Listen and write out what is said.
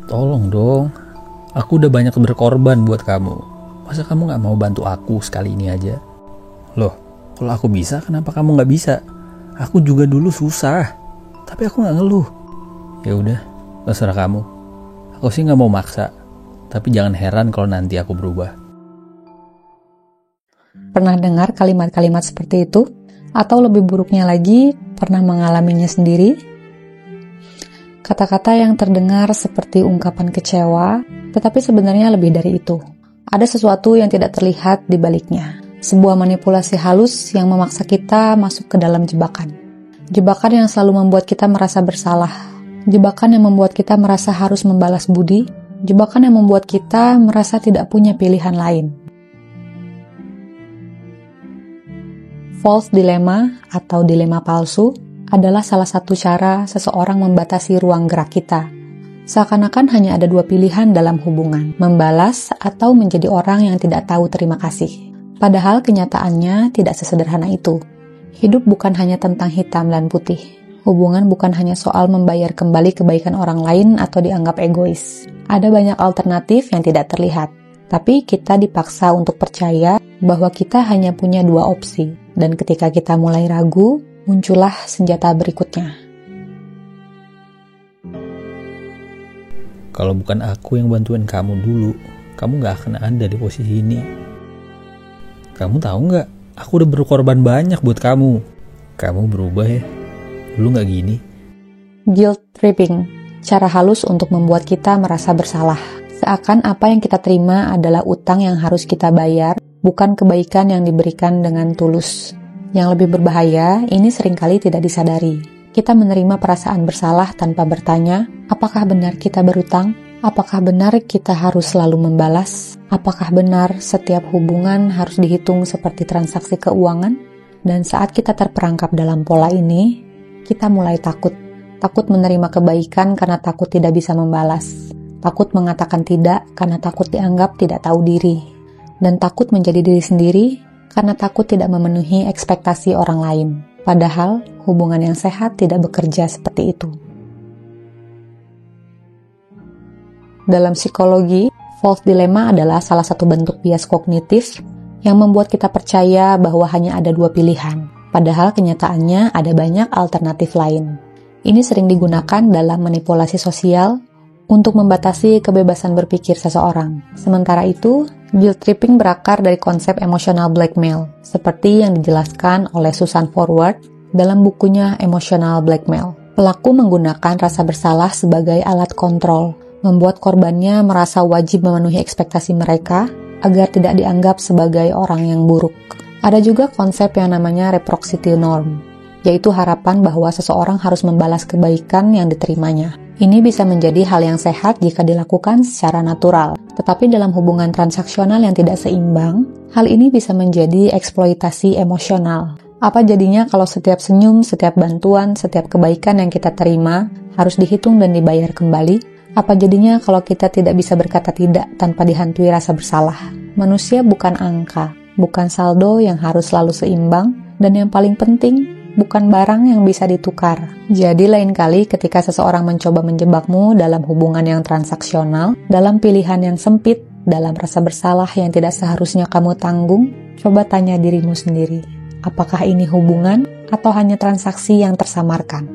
Tolong dong, aku udah banyak berkorban buat kamu. Masa kamu gak mau bantu aku sekali ini aja? Loh, kalau aku bisa, kenapa kamu gak bisa? Aku juga dulu susah, tapi aku gak ngeluh. Ya udah, terserah kamu. Aku sih gak mau maksa, tapi jangan heran kalau nanti aku berubah. Pernah dengar kalimat-kalimat seperti itu? Atau lebih buruknya lagi, pernah mengalaminya sendiri? Kata-kata yang terdengar seperti ungkapan kecewa, tetapi sebenarnya lebih dari itu. Ada sesuatu yang tidak terlihat di baliknya. Sebuah manipulasi halus yang memaksa kita masuk ke dalam jebakan. Jebakan yang selalu membuat kita merasa bersalah. Jebakan yang membuat kita merasa harus membalas budi. Jebakan yang membuat kita merasa tidak punya pilihan lain. False dilemma atau dilema palsu adalah salah satu cara seseorang membatasi ruang gerak kita. Seakan-akan hanya ada dua pilihan dalam hubungan, membalas atau menjadi orang yang tidak tahu terima kasih. Padahal kenyataannya tidak sesederhana itu. Hidup bukan hanya tentang hitam dan putih. Hubungan bukan hanya soal membayar kembali kebaikan orang lain atau dianggap egois. Ada banyak alternatif yang tidak terlihat. Tapi kita dipaksa untuk percaya bahwa kita hanya punya dua opsi. Dan ketika kita mulai ragu, muncullah senjata berikutnya. Kalau bukan aku yang bantuin kamu dulu, kamu gak akan ada di posisi ini. Kamu tahu gak, aku udah berkorban banyak buat kamu. Kamu berubah ya, dulu gak gini. Guilt tripping, cara halus untuk membuat kita merasa bersalah. Seakan apa yang kita terima adalah utang yang harus kita bayar, bukan kebaikan yang diberikan dengan tulus. Yang lebih berbahaya, ini seringkali tidak disadari. Kita menerima perasaan bersalah tanpa bertanya, apakah benar kita berutang? Apakah benar kita harus selalu membalas? Apakah benar setiap hubungan harus dihitung seperti transaksi keuangan? Dan saat kita terperangkap dalam pola ini, kita mulai takut. Takut menerima kebaikan karena takut tidak bisa membalas. Takut mengatakan tidak karena takut dianggap tidak tahu diri. Dan takut menjadi diri sendiri karena takut tidak memenuhi ekspektasi orang lain. Padahal, hubungan yang sehat tidak bekerja seperti itu. Dalam psikologi, false dilemma adalah salah satu bentuk bias kognitif yang membuat kita percaya bahwa hanya ada dua pilihan. Padahal kenyataannya ada banyak alternatif lain. Ini sering digunakan dalam manipulasi sosial untuk membatasi kebebasan berpikir seseorang. Sementara itu, guilt tripping berakar dari konsep emotional blackmail, seperti yang dijelaskan oleh Susan Forward dalam bukunya Emotional Blackmail. Pelaku menggunakan rasa bersalah sebagai alat kontrol, membuat korbannya merasa wajib memenuhi ekspektasi mereka agar tidak dianggap sebagai orang yang buruk. Ada juga konsep yang namanya reciprocity norm, yaitu harapan bahwa seseorang harus membalas kebaikan yang diterimanya. Ini bisa menjadi hal yang sehat jika dilakukan secara natural. Tetapi dalam hubungan transaksional yang tidak seimbang, hal ini bisa menjadi eksploitasi emosional. Apa jadinya kalau setiap senyum, setiap bantuan, setiap kebaikan yang kita terima harus dihitung dan dibayar kembali? Apa jadinya kalau kita tidak bisa berkata tidak tanpa dihantui rasa bersalah? Manusia bukan angka, bukan saldo yang harus selalu seimbang, dan yang paling penting, bukan barang yang bisa ditukar. Jadi lain kali ketika seseorang mencoba menjebakmu dalam hubungan yang transaksional, dalam pilihan yang sempit, dalam rasa bersalah yang tidak seharusnya kamu tanggung, coba tanya dirimu sendiri, apakah ini hubungan atau hanya transaksi yang tersamarkan?